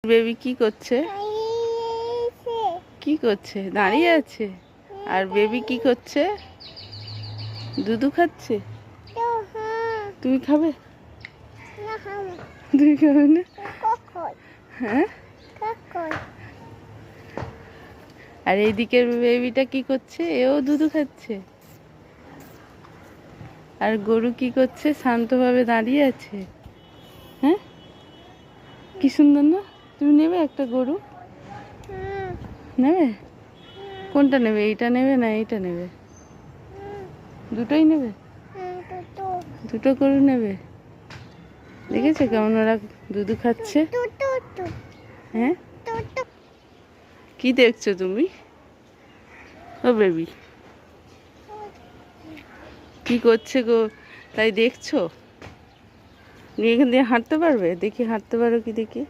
Baby কি করছে? কি করছে? দাঁড়িয়ে আছে। আর বেবি কি করছে? দুধু খাচ্ছে। তুমি খাবে? তুমি খাবে না? হ্যাঁ। আর এইদিকের বেবিটা কি করছে? এও দুধু খাচ্ছে। আর গরু কি করছে? শান্তভাবে দাঁড়িয়ে আছে। হ্যাঁ, কি সুন্দর না? তুমি নেবে একটা গরু? নেবে? কোনটা নেবে? এইটা নেবে না এইটা নেবে? দুটোই নেবে? দুটো গরু নেবে? দেখেছো কেমন ওরা দুধু খাচ্ছে? হ্যাঁ, কি দেখছো তুমি? ও বেবি কি করছে গো? তাই দেখছো? তুমি এখান দিয়ে হাঁটতে পারবে? দেখি হাঁটতে পারো কি দেখি।